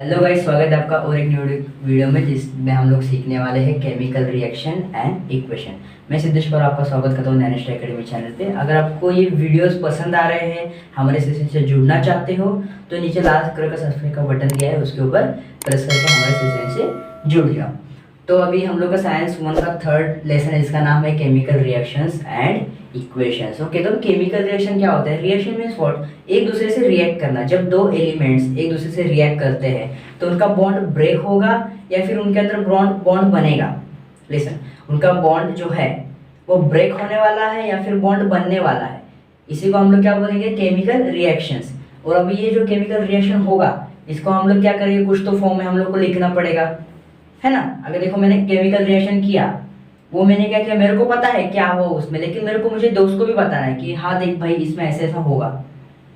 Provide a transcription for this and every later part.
Hello guys, स्वागत है आपका और एक न्यू वीडियो में जिसमें हम लोग सीखने वाले हैं केमिकल रिएक्शन एंड इक्वेशन। मैं सिद्धेश पर आपका स्वागत करता हूँ नैनिस्ट एकेडमी चैनल पे। अगर आपको ये वीडियोस पसंद आ रहे हैं, हमारे सेशन से जुड़ना चाहते हो तो नीचे लाल कलर का सब्सक्राइब का बटन दिया है, उसके ऊपर प्रेस करके हमारे सेशन से जुड़ जाओ। तो अभी हम लोग का साइंस 1 का थर्ड लेसन है, इसका नाम है chemical reactions and equations. Okay, तो केमिकल रिएक्शन क्या होता है? Reaction means what? एक दूसरे से रिएक्ट करना। जब दो एलिमेंट्स एक दूसरे से रिएक्ट करते हैं तो उनका बॉन्ड ब्रेक होगा या फिर उनके अंदर बॉन्ड बनेगा। लिसन, उनका बॉन्ड जो है वो ब्रेक होने वाला है या फिर बॉन्ड बनने वाला है। इसी को हम लोग क्या बोलेंगे? Chemical reactions. और अभी ये जो केमिकल रिएक्शन होगा इसको हम लोग क्या करेंगे? कुछ तो फॉर्म में हम लोग को लिखना पड़ेगा, है ना। अगर देखो मैंने केमिकल रिएक्शन किया, वो मैंने क्या किया, मेरे को पता है क्या हुआ उसमें, लेकिन मेरे को मुझे दोस्त को भी बताना है कि हाँ देख भाई, इसमें ऐसा ऐसा होगा,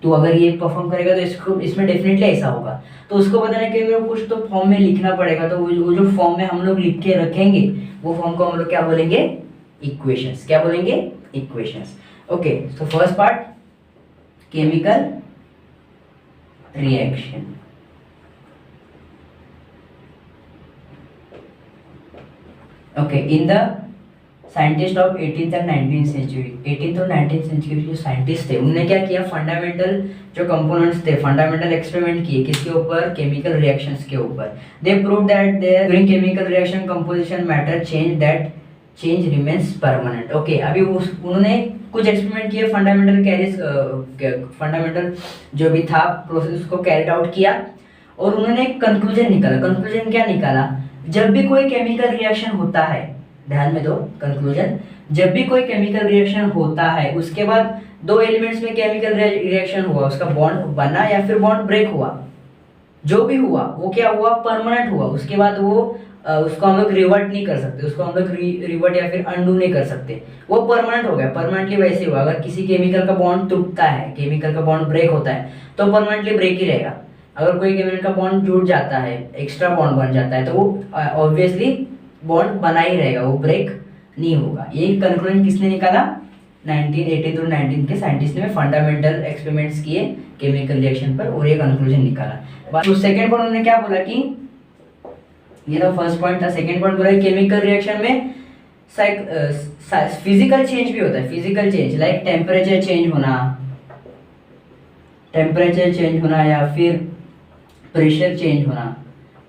तो अगर ये परफॉर्म करेगा तो इसको इसमें डेफिनेटली ऐसा होगा। तो उसको बताना है कि मेरे को कुछ तो फॉर्म में लिखना पड़ेगा। तो वो जो फॉर्म में हम लोग लिख के रखेंगे वो फॉर्म को हम लोग क्या बोलेंगे? इक्वेशंस। क्या बोलेंगे? इक्वेशंस। ओके, तो first part chemical reaction. Okay, in the scientist of 18th and 19th century, 18th और 19th सेंचुरी जो साइंटिस्ट थे उन्होंने क्या किया? फंडामेंटल जो कंपोनेंट्स थे, फंडामेंटल एक्सपेरिमेंट किए। किसके ऊपर? केमिकल रिएक्शंस के ऊपर। They prove that during chemical reaction composition matter change, that change remains permanent. Okay, अभी उन्होंने कुछ एक्सपेरिमेंट किए, फंडामेंटल जो भी था प्रोसेस उसको कैरिड आउट किया और उन्होंने एक कंक्लूजन निकाला। कंक्लूजन क्या निकाला? जब भी कोई केमिकल रिएक्शन होता है, ध्यान में दो कंक्लूजन, जब भी कोई केमिकल रिएक्शन होता है उसके बाद दो एलिमेंट्स में केमिकल रिएक्शन हुआ, उसका बॉन्ड बना या फिर बॉन्ड ब्रेक हुआ, जो भी हुआ वो क्या हुआ? परमानेंट हुआ। उसके बाद वो उसको हम लोग रिवर्ट नहीं कर सकते, उसको हम लोग रिवर्ट या फिर अंडू नहीं कर सकते, वो परमानेंट हो गया। परमानेंटली वैसे हुआ। अगर किसी केमिकल का बॉन्ड टूटता है, केमिकल का बॉन्ड ब्रेक होता है तो परमानेंटली ब्रेक ही रहेगा। अगर कोई केमिकल का बॉन्ड जुड़ जाता है, एक्स्ट्रा बॉन्ड बन जाता है, तो वो ऑब्वियसली बॉन्ड बना ही रहेगा, वो ब्रेक नहीं होगा। ये कंक्लूजन किसने निकाला? 1918 और 19 के साइंटिस्ट ने फंडामेंटल एक्सपेरिमेंट्स किए केमिकल रिएक्शन पर और ये कंक्लूजन निकाला। तो सेकंड पॉइंट उन्होंने क्या बोला कि ये तो फर्स्ट पॉइंट था। सेकंड पॉइंट बोला केमिकल रिएक्शन में फिजिकल चेंज भी होता है। Physical change like temperature change होना या फिर प्रेशर चेंज होना,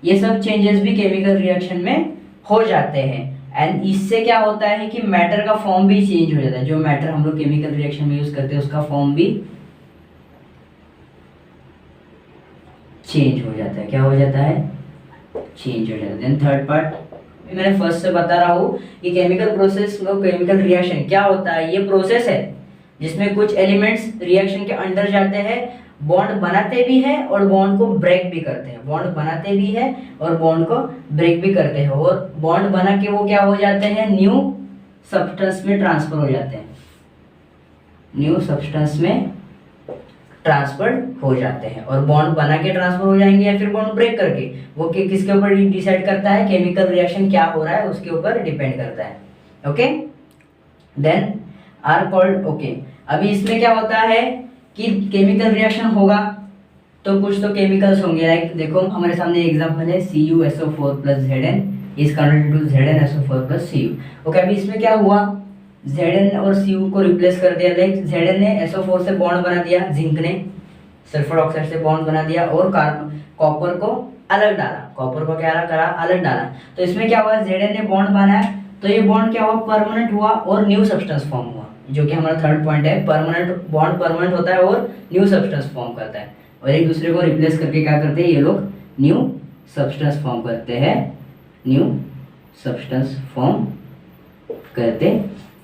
ये सब चेंजेस भी केमिकल रिएक्शन में हो जाते हैं। एंड इससे क्या होता है कि मैटर का फॉर्म भी चेंज हो जाता है। जो मैटर हम लोग केमिकल रिएक्शन में यूज करते हैं उसका फॉर्म भी चेंज हो जाता है। क्या हो जाता है? चेंज हो जाता है। देन थर्ड पार्ट मैंने फर्स्ट से बता रहा हूँ कि केमिकल प्रोसेस में केमिकल रिएक्शन क्या होता है? ये प्रोसेस है जिसमें कुछ एलिमेंट्स रिएक्शन के अंदर जाते हैं, बॉन्ड बनाते भी हैं और बॉन्ड को ब्रेक भी करते हैं। बॉन्ड बनाते भी हैं और बॉन्ड को ब्रेक भी करते हैं। और बॉन्ड बना के वो क्या हो जाते हैं? न्यू सब्सटेंस में ट्रांसफर हो जाते हैं। न्यू सब्सटेंस में ट्रांसफर हो जाते हैं और बॉन्ड बना के ट्रांसफर हो जाएंगे या फिर बॉन्ड ब्रेक करके। वो किसके ऊपर डिसाइड करता है? केमिकल रिएक्शन क्या हो रहा है उसके ऊपर डिपेंड करता है। Okay, then are called. Okay, अभी इसमें क्या होता है कि केमिकल रिएक्शन होगा तो कुछ तो केमिकल्स होंगे। लाइक देखो हमारे सामने एग्जांपल है CuSO4 + Zn is converted to ZnSO4 + Cu। Okay, अभी इसमें क्या हुआ? Zn और Cu को रिप्लेस कर दिया। लाइक Zn ने SO4 से बॉन्ड बना दिया, जिंक ने सल्फर ऑक्साइड से बॉन्ड बना दिया और कॉपर को अलग डाला। कॉपर को क्या करा? अलग डाला। तो इसमें क्या हुआ? Zn ने बॉन्ड बनाया तो ये बॉन्ड क्या हुआ? परमानेंट हुआ और न्यू सब्सटेंस फॉर्म हुआ, जो कि हमारा थर्ड पॉइंट है। परमानेंट बॉन्ड परमानेंट होता है और न्यू सब्सटेंस फॉर्म करता है और एक दूसरे को रिप्लेस करके क्या करते हैं ये लोग? न्यू सब्सटेंस फॉर्म करते हैं। न्यू सब्सटेंस फॉर्म करते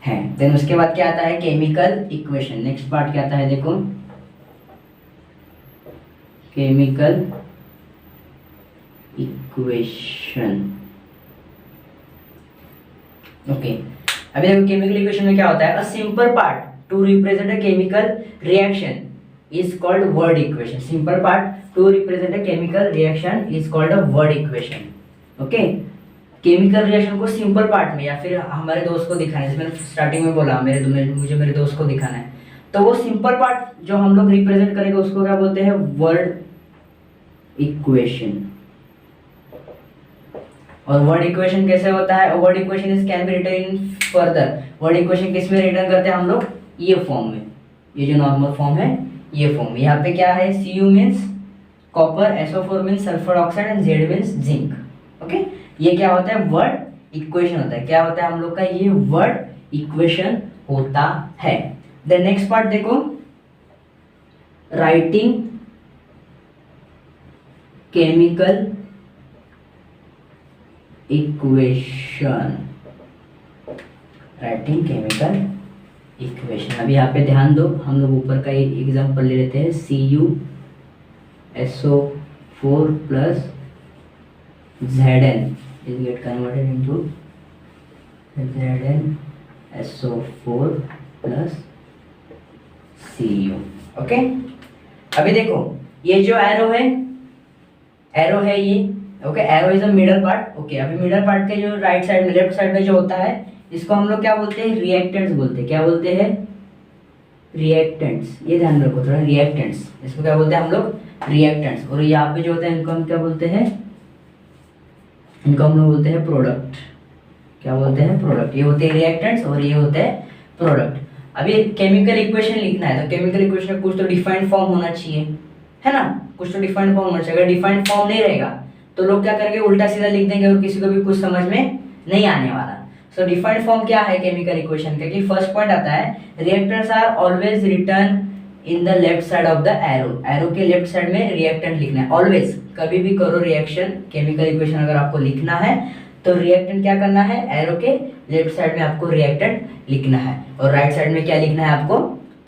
हैं। देन उसके बाद क्या आता है? Chemical equation. नेक्स्ट पार्ट क्या आता है? देखो केमिकल इक्वेशन। ओके, अभी देखो केमिकल इक्वेशन में क्या होता है? A simple part two represent a chemical reaction is called word equation. Simple part two represent a chemical reaction is called a word equation. Okay, chemical reaction को simple part में या फिर हमारे दोस्त को दिखाना है, जैसे मैंने स्टार्टिंग में बोला मुझे मेरे दोस्त को दिखाना है, तो वो सिंपल पार्ट जो हम लोग रिप्रेजेंट करेंगे उसको क्या बोलते हैं? Word equation. और वर्ड इक्वेशन कैसे होता है, word equation is can be written in further, word equation किस में रिटर्न करते हैं हम लोग, ये फॉर्म में, ये जो नॉर्मल फॉर्म है ये फॉर्म। यहाँ पे क्या है, Cu means copper, SO4 means sulphur oxide and Z means zinc. Okay, ये क्या होता है, वर्ड इक्वेशन होता है। क्या होता है हम लोग का, ये वर्ड इक्वेशन होता है। देन नेक्स्ट पार्ट देखो, writing chemical equation, writing chemical equation. अभी यहाँ पे ध्यान दो, हम लोग ऊपर का एक एग्जांपल ले लेते हैं, CuSO4 plus Zn is get converted into ZnSO4 plus Cu। Okay, अभी देखो ये जो एरो है ये, okay, arrow is a middle part. Okay, अभी मिडल पार्ट के जो राइट साइड में, लेफ्ट साइड में जो होता है, इसको हम लोग क्या बोलते हैं, रिएक्टेंट्स बोलते हैं। क्या बोलते हैं, रिएक्टेंट्स। ये ध्यान रखो थोड़ा, रिएक्टेंट्स, इसको क्या बोलते हैं हम लोग, रिएक्टेंट्स। और यहाँ पे जो होते हैं इनको हम क्या बोलते हैं, इनको हम लोग बोलते हैं प्रोडक्ट। क्या बोलते हैं, प्रोडक्ट। ये होते हैं रिएक्टेंट्स और ये होते हैं प्रोडक्ट। अभी केमिकल इक्वेशन लिखना है तो केमिकल इक्वेशन में कुछ तो डिफाइंड फॉर्म होना चाहिए, है ना, कुछ तो डिफाइंड फॉर्म होना चाहिए। अगर डिफाइंड फॉर्म नहीं रहेगा तो लोग क्या करेंगे, उल्टा सीधा लिख देंगे और किसी को भी कुछ समझ में नहीं आने वाला। सो डिफाइंड फॉर्म क्या है केमिकल इक्वेशन का, कि फर्स्ट पॉइंट आता है, reactants are always written in the left side of the arrow. Arrow के लेफ्ट साइड में रिएक्टेंट लिखना है ऑलवेज। कभी भी करो रिएक्शन, केमिकल इक्वेशन अगर आपको लिखना है तो रिएक्टेंट क्या करना है, एरो के लेफ्ट साइड में आपको रिएक्टेंट लिखना है और राइट साइड में क्या लिखना है आपको,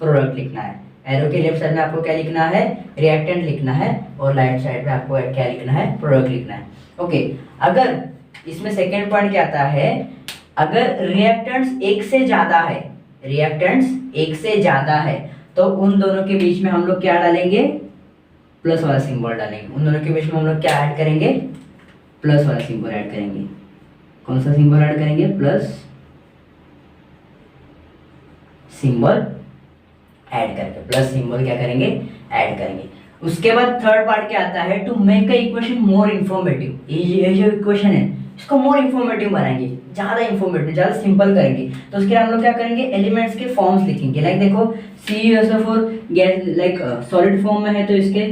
प्रोडक्ट लिखना है। एरो के लेफ्ट साइड में आपको क्या लिखना है, रिएक्टेंट लिखना है और राइट साइड में आपको क्या लिखना है, प्रोडक्ट लिखना है। ओके, अगर इसमें सेकेंड पॉइंट क्या आता है, अगर रिएक्टेंट्स एक से ज्यादा है, रिएक्टेंट्स एक से ज्यादा है तो उन दोनों के बीच में हम लोग क्या डालेंगे, प्लस वाला सिंबल डालेंगे। उन दोनों के बीच में हम लोग क्या ऐड करेंगे, प्लस वाला सिंबल ऐड करेंगे। कौन सा सिंबल ऐड करेंगे, प्लस सिंबल ऐड करके, प्लस सिंबल क्या करेंगे, ऐड करेंगे। उसके बाद थर्ड पार्ट क्या आता है, to make a equation more informative. ये जो इक्वेशन है इसको मोर इंफॉर्मेटिव बनाएंगे, ज्यादा इंफॉर्मेटिव, ज्यादा सिंपल करेंगे। तो उसके लिए हम लोग क्या करेंगे, एलिमेंट्स के फॉर्म्स लिखेंगे। लाइक देखो CuSO4 gas like solid form में है तो इसके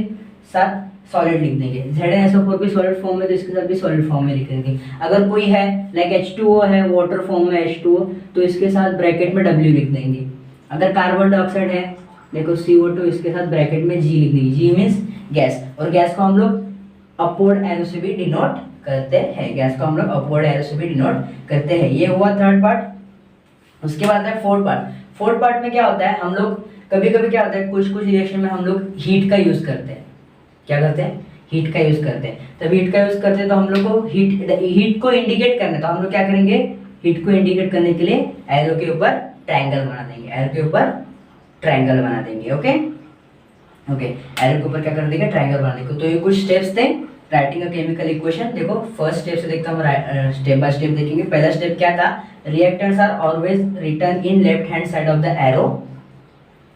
साथ सॉलिड लिख देंगे। ZnSO4 भी सॉलिड फॉर्म में तो इसके साथ भी सॉलिड फॉर्म में लिख देंगे। अगर कोई है लाइक H2O है, वाटर फॉर्म में H2O, तो इसके साथ ब्रैकेट में W लिख देंगे। अगर कार्बन डाइऑक्साइड है, देखो CO2, इसके साथ ब्रैकेट में G लिख देंगे। G मीन्स गैस, और गैस को हम लोग अपवर्ड एरो से भी डिनोट करते हैं। गैस को हम लोग अपवर्ड एरो से भी डिनोट करते हैं। ये हुआ थर्ड पार्ट। उसके बाद है फोर्थ पार्ट। फोर्थ पार्ट में क्या होता है, हम लोग कभी कभी क्या होता है, कुछ कुछ रिएक्शन में हम लोग हीट का यूज करते हैं। क्या करते हैं, हीट का यूज करते हैं। तब हीट का यूज करते हैं तो हम लोग को हीट को इंडिकेट करना है, तो हम लोग क्या करेंगे, हीट को इंडिकेट करने के लिए एरो के ऊपर ट्रायंगल बना देंगे। एरो के ऊपर ट्रायंगल बना देंगे। ओके ओके, एरो के ऊपर क्या कर देंगे, ट्रायंगल बना देंगे। तो ये कुछ स्टेप्स थे राइटिंग अ केमिकल इक्वेशन। देखो फर्स्ट स्टेप से देखते हम, स्टेप बाय स्टेप देखेंगे। पहला स्टेप क्या था, reactants are always written in left hand side of the arrow.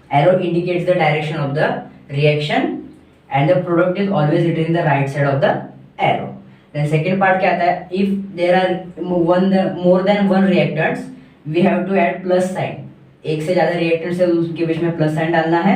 Arrow indicates the direction of the reaction and the product is always written in the right side of the arrow. Then second part क्या आता है, if there are more than one reactants we have to add plus sign। एक से ज़्यादा reactants है उसके बीच में plus sign डालना है।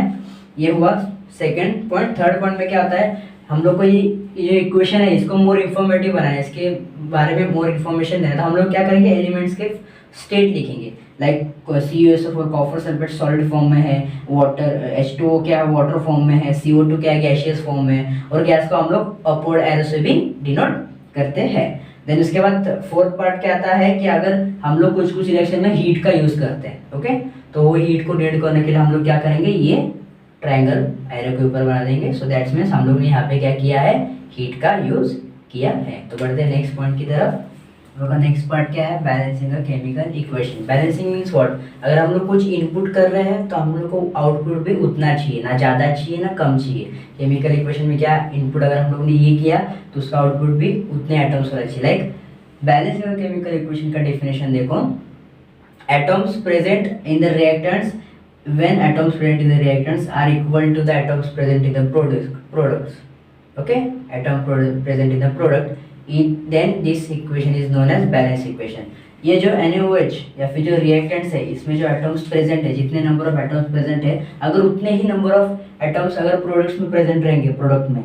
ये हुआ सेकंड पॉइंट। थर्ड पॉइंट में क्या होता है, हम लोग को ये इक्वेशन है इसको मोर इन्फॉर्मेटिव बनाना है, इसके बारे में मोर इन्फॉर्मेशन देना है। तो हम लोग क्या करेंगे, एलिमेंट्स के स्टेट लिखेंगे। Like CuSO4 copper sulphate solid form में है, वाटर H2O क्या है वाटर फॉर्म में है, CO2 क्या है गैसियस फॉर्म में है, और गैस को हम लोग अपवर्ड एरो से भी डिनोट करते हैं। देन उसके बाद फोर्थ पार्ट क्या आता है कि अगर हम लोग कुछ कुछ रिएक्शन में हीट का यूज करते हैं, ओके, तो वो हीट को डिनोट करने के लिए हम लोग क्या करेंगे, ये ट्रायंगल एरो के ऊपर बना देंगे। सो दैट्स मीन्स हम लोग ने यहाँ पे क्या किया है, हीट का यूज किया है। तो बढ़ते हैं नेक्स्ट पॉइंट की तरफ। नेक्स्ट पार्ट क्या है, balancing a chemical equation. Balancing means what, अगर हम लोग कुछ इनपुट कर रहे हैं तो हम लोग को आउटपुट भी उतना चाहिए, ना ज़्यादा चाहिए ना कम चाहिए। केमिकल इक्वेशन में क्या, इनपुट अगर हम लोग ने ये किया तो उसका आउटपुट भी उतने एटम्स होना चाहिए। Like balancing a chemical equation का डेफिनेशन देखो, atoms present in the reactants when atoms present in the reactants are equal to the atoms present in the products. Okay, atom present in the product then this equation is known as balance equation. ये जो NaOH या फिर जो reactants है, इसमें जो atoms present है, जितने नंबर ऑफ एटम्स प्रेजेंट है, अगर उतने ही नंबर ऑफ एटम्स अगर प्रोडक्ट्स में प्रेजेंट रहेंगे, प्रोडक्ट में,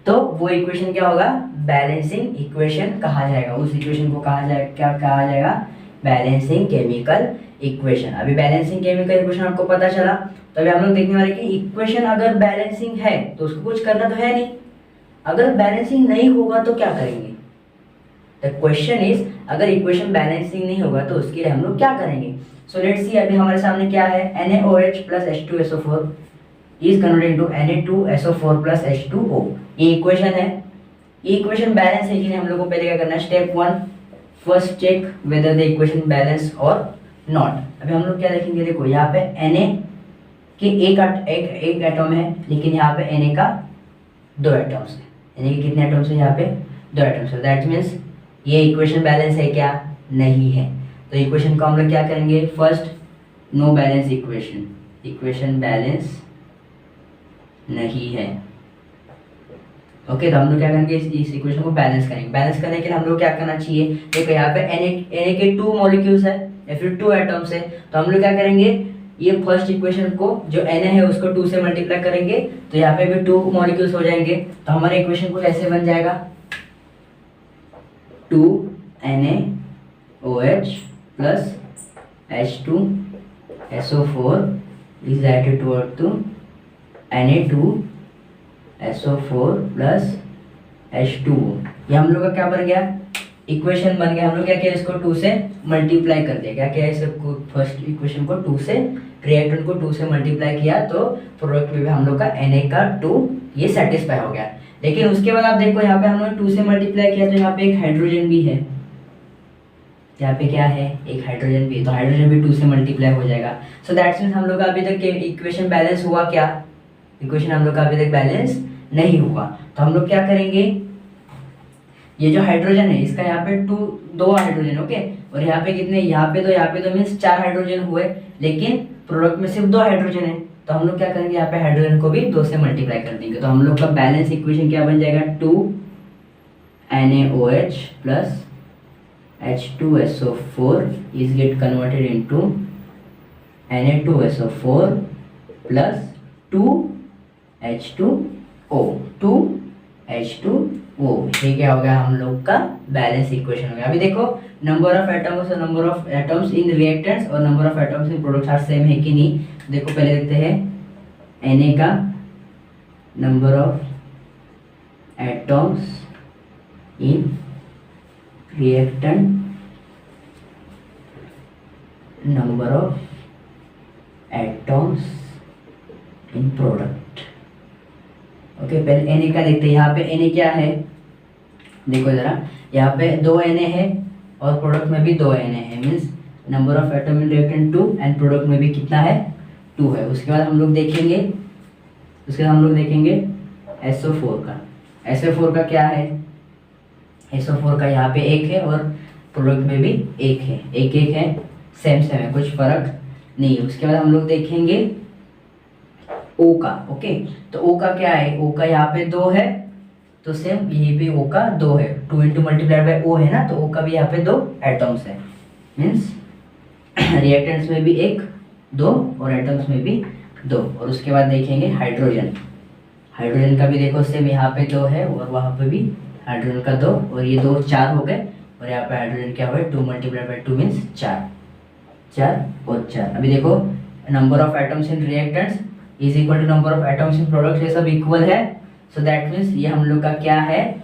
तो वो इक्वेशन क्या होगा, बैलेंसिंग इक्वेशन कहा जाएगा। उस इक्वेशन को कहा जाएगा, क्या कहा जाएगा, बैलेंसिंग केमिकल इक्वेशन। अभी बैलेंसिंग केमिकल इक्वेशन आपको पता चला, तो अभी हम लोग देखने वाले कि इक्वेशन अगर बैलेंसिंग है तो उसको कुछ करना तो है नहीं, अगर बैलेंसिंग नहीं होगा तो क्या करेंगे। द क्वेश्चन इज, अगर इक्वेशन बैलेंसिंग नहीं होगा तो उसके लिए हम लोग क्या करेंगे। सो लेट्स सी, अभी हमारे सामने क्या है, NaOH plus H2SO4 is converted into Na2SO4 plus H2O। ये इक्वेशन है, ये इक्वेशन बैलेंस है कि नहीं, हम लोग को पहले क्या करना है, step 1, first check whether the equation balance और नॉट। अभी हम लोग क्या देखेंगे, देखो यहाँ पे Na के एक एटम है, लेकिन यहाँ पे Na का 2 एटम्स है। Na के कितने एटम्स है, यहाँ पे 2 एटम्स है। दैट मीन्स ये इक्वेशन बैलेंस है क्या, नहीं है। तो इक्वेशन को हम लोग क्या करेंगे, first know balance equation, equation balance नहीं है। ओके, तो हम लोग क्या करेंगे, इस इक्वेशन को बैलेंस करेंगे। बैलेंस करने के लिए हम लोग क्या करना चाहिए, देखो यहाँ पे Na के 2 मॉलिक्यूल्स है या फिर 2 एटम्स है, तो हम लोग क्या करेंगे, ये फर्स्ट इक्वेशन को जो Na है उसको 2 से मल्टीप्लाई करेंगे, तो यहाँ पे भी 2 मॉलिक्यूल्स हो जाएंगे। तो हमारे इक्वेशन को कैसे बन जाएगा, 2 NaOH plus H2SO4 is added to Na2SO4 plus H2O। ये हम लोग का क्या बन गया, इक्वेशन बन गया। हम लोग क्या किया, इसको 2 से मल्टीप्लाई कर दिया। क्या किया, इसको फर्स्ट इक्वेशन को 2 से, रिएक्टेंट को 2 से मल्टीप्लाई किया, तो प्रोडक्ट में भी हम लोग का Na का 2 ये सेटिस्फाई हो गया। लेकिन उसके बाद आप देखो यहाँ पे हम लोग 2 से मल्टीप्लाई किया, तो यहाँ पे एक हाइड्रोजन भी है, यहाँ पे क्या है, एक हाइड्रोजन भी, तो हाइड्रोजन भी 2 से मल्टीप्लाई हो जाएगा। सो दैट्स मीन्स हम लोग का अभी तक इक्वेशन बैलेंस हुआ क्या, इक्वेशन हम लोग का अभी तक बैलेंस नहीं हुआ। तो हम लोग क्या करेंगे, ये जो हाइड्रोजन है इसका यहाँ पे 2 हाइड्रोजन, ओके, और यहाँ पे कितने, यहाँ पे तो मीन्स 4 हाइड्रोजन हुए, लेकिन प्रोडक्ट में सिर्फ 2 हाइड्रोजन है। तो हम लोग क्या करेंगे, यहाँ पे हाइड्रोजन को भी 2 से मल्टीप्लाई कर देंगे। तो हम लोग का बैलेंस इक्वेशन क्या बन जाएगा, 2 NaOH plus H2SO4 is get converted into Na2SO4 plus 2H2O, 2H2O। ये क्या हो गया, हम लोग का बैलेंस इक्वेशन हो गया। अभी देखो, नंबर ऑफ एटम्स और number of atoms in reactants और number of atoms in products are same है कि नहीं। देखो पहले देखते हैं Na का number of atoms in reactant, number of atoms in product. Okay, पहले Na का देखते हैं। यहाँ पे Na क्या है, देखो जरा, यहाँ पे 2 Na है और प्रोडक्ट में भी 2 Na है, means number of atom in reactant 2 and product में भी कितना है, 2 है। उसके बाद हम लोग देखेंगे, SO4 का, SO4 का क्या है, SO4 का यहाँ पे 1 है और प्रोडक्ट में भी 1 है, एक है, सेम है, कुछ फर्क नहीं है। उसके बाद हम लोग देखेंगे O का, ओके, तो O का क्या है, O का यहाँ पे 2 है, तो सेम यही पे O का 2 है, 2 इंटू मल्टीप्लाइड बाई O है ना, तो O का भी यहाँ पे 2 एटम्स है, मीन्स रिएक्टेंट्स में भी 1, 2 और एटम्स में भी 2। और उसके बाद देखेंगे हाइड्रोजन, हाइड्रोजन का भी देखो सेम, यहाँ पे 2 है और वहाँ पे भी हाइड्रोजन का 2, और ये 2 4 हो गए, और यहाँ पे हाइड्रोजन क्या हुआ, 2 मल्टीप्लाइड बाई 2 मीन्स 4, 4 और 4। अभी देखो, number of atoms in reactants is equal to number of atoms in products, ये सब इक्वल है। सो दैट मीन्स ये हम लोग का क्या है,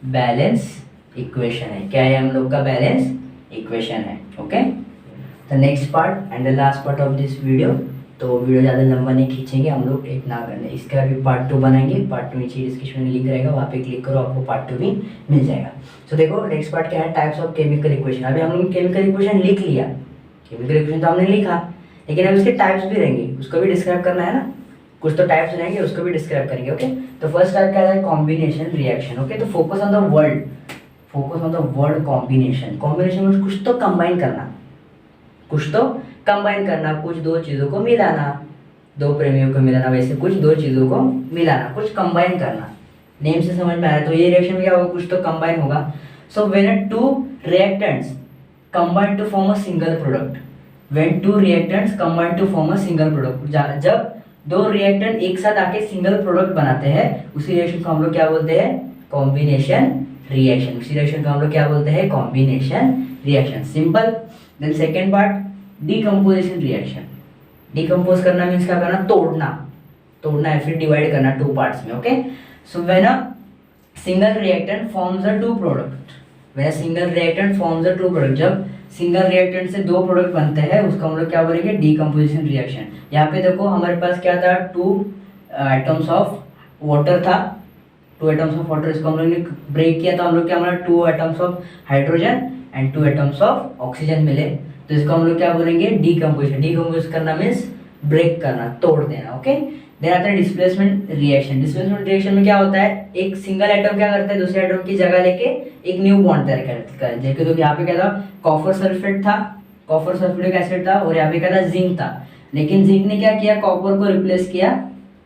बैलेंस इक्वेशन है। क्या है, हम लोग का बैलेंस इक्वेशन है। Okay, the next part and the last part of this video. तो वीडियो ज़्यादा लंबा नहीं खींचेंगे हम लोग, एक ना करने, इसका भी पार्ट 2 बनाएंगे। पार्ट 2 नीचे डिस्क्रिप्शन में लिंक रहेगा, वहाँ पे क्लिक करो, आपको पार्ट 2 भी मिल जाएगा। तो देखो नेक्स्ट पार्ट क्या है, टाइप्स ऑफ केमिकल इक्वेशन। अभी हम लोग केमिकल इक्वेशन लिख लिया, केमिकल इक्वेशन तो हमने लिखा, लेकिन अब इसके टाइप्स भी रहेंगे, उसको भी डिस्क्राइब करना है ना, कुछ तो टाइप्स रहेंगे, उसको भी डिस्क्राइब करेंगे। ओके, तो फर्स्ट टाइप क्या है, कॉम्बिनेशन रिएक्शन। ओके, तो focus on the word, focus on the word combination. Combination में कुछ तो कंबाइन करना, कुछ तो कंबाइन करना, कुछ 2 चीज़ों को मिलाना, 2 प्रेमियों को मिलाना, वैसे कुछ 2 चीज़ों को मिलाना, कुछ कंबाइन करना। नेम से समझ में आ रहा है। तो ये रिएक्शन में क्या होगा, कुछ तो कंबाइन होगा। So when two reactants combine to form a single product, when two reactants combine to form a single product, जब दो रिएक्टेंट एक साथ आके सिंगल प्रोडक्ट बनाते हैं, उसी रिएक्शन को हम लोग क्या बोलते हैं, कॉम्बिनेशन रिएक्शन। उसी रिएक्शन को हम लोग क्या बोलते हैं, combination reaction. Simple. Then second part, decomposition reaction. Decompose करना मीन्स क्या करना, तोड़ना या फिर डिवाइड करना टू पार्ट्स में। Okay, so when a single reactant forms a two product, when a single reactant forms a two product, जब single reactant से दो प्रोडक्ट बनते हैं उसको हम लोग क्या बोलेंगे, डीकम्पोजिशन रिएक्शन। यहाँ पे देखो हमारे पास क्या था, टू एटम्स ऑफ वाटर था, टू एटम्स ऑफ वाटर, इसको हम लोग ने ब्रेक किया तो हम लोग क्या हमारा two atoms of hydrogen and two atoms of oxygen मिले, तो इसको हम लोग क्या बोलेंगे, डीकम्पोजिशन। डीकम्पोज करना मीन्स ब्रेक करना, तोड़ देना। ओके, देन आता है डिस्प्लेसमेंट रिएक्शन। डिस्प्लेसमेंट रिएक्शन में क्या होता है, एक सिंगल एटम क्या करता है, दूसरे एटम की जगह लेके एक न्यू बॉन्ड तैयार करता है। जैसे तो यहाँ पे क्या था, कॉपर सल्फेट था, कॉपर सल्फ्यूरिक एसिड था, और यहाँ पे क्या था, जिंक था। लेकिन जिंक ने क्या किया, कॉपर को रिप्लेस किया,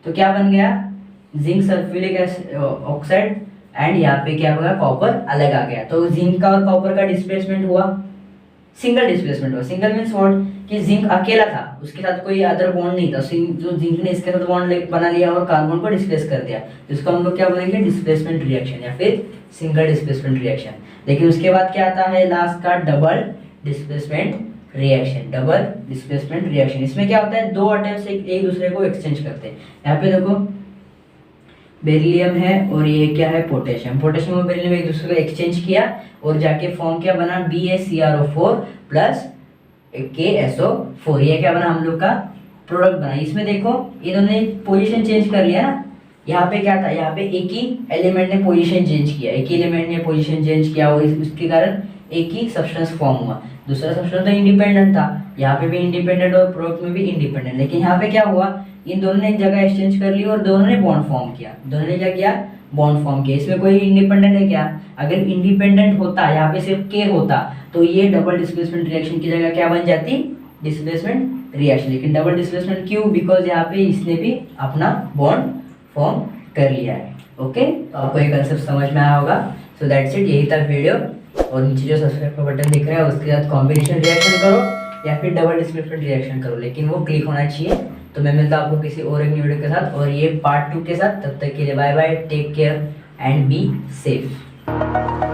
तो क्या बन गया, जिंक सल्फ्यूरिक ऑक्साइड, एंड यहाँ पे क्या हुआ, कॉपर अलग आ गया। तो जिंक का और कॉपर का डिस्प्लेसमेंट हुआ, सिंगल डिस्प्लेसमेंट हुआ। सिंगल मीन्स व्हाट, कि जिंक अकेला था, उसके साथ कोई अदर बॉन्ड नहीं था, जो जिंक ने इसके साथ बॉन्ड बना लिया और कार्बन को डिस्प्लेस कर दिया, तो इसको हम लोग क्या बोलेंगे, डिस्प्लेसमेंट रिएक्शन या फिर सिंगल डिस्प्लेसमेंट रिएक्शन। लेकिन उसके बाद क्या आता है लास्ट का, double displacement reaction. Double displacement reaction, इसमें क्या होता है, दो एटम्स एक दूसरे को एक्सचेंज करते हैं। यहाँ पे देखो बेरिलियम है और ये क्या है, पोटेशियम। पोटेशियम और बेरिलियम एक दूसरे को एक्सचेंज किया और जाके फॉर्म क्या बना, BaCrO4 प्लस KSO4। ये क्या बना, हम लोग का प्रोडक्ट बना। इसमें देखो ये दोनों ने पोजीशन चेंज कर लिया ना, यहाँ पे क्या था, यहाँ पे एक ही एलिमेंट ने पोजीशन चेंज किया, एक ही एलिमेंट ने पोजीशन चेंज किया और उसके कारण एक ही सब्सटेंस फॉर्म हुआ। दूसरा सब्सटेंस तो इंडिपेंडेंट था, यहाँ पे भी इंडिपेंडेंट और प्रोडक्ट में भी इंडिपेंडेंट। लेकिन यहाँ पे क्या हुआ, इन दोनों ने एक जगह एक्सचेंज कर ली और दोनों ने बॉन्ड फॉर्म किया। दोनों ने क्या किया, बॉन्ड फॉर्म किया। इसमें कोई इंडिपेंडेंट है क्या, अगर इंडिपेंडेंट होता, यहाँ पे सिर्फ K होता, तो ये डबल डिस्प्लेसमेंट रिएक्शन की जगह क्या बन जाती, डिस्प्लेसमेंट रिएक्शन। लेकिन डबल डिस्प्लेसमेंट क्यों, बिकॉज यहाँ पे इसने भी अपना बॉन्ड फॉर्म कर लिया है। ओके, तो आपको ये कंसेप्ट समझ में आया होगा। सो दैट्स इट, यही था वीडियो। और नीचे जो सब्सक्राइब का बटन दिख रहा है उसके साथ कॉम्बिनेशन रिएक्शन करो या फिर डबल डिस्प्लेसमेंट रिएक्शन करो, लेकिन वो क्लिक होना चाहिए। तो मैं मिलता हूं आपको किसी और एक वीडियो के साथ और ये पार्ट 2 के साथ। तब तक के लिए bye bye, take care and be safe.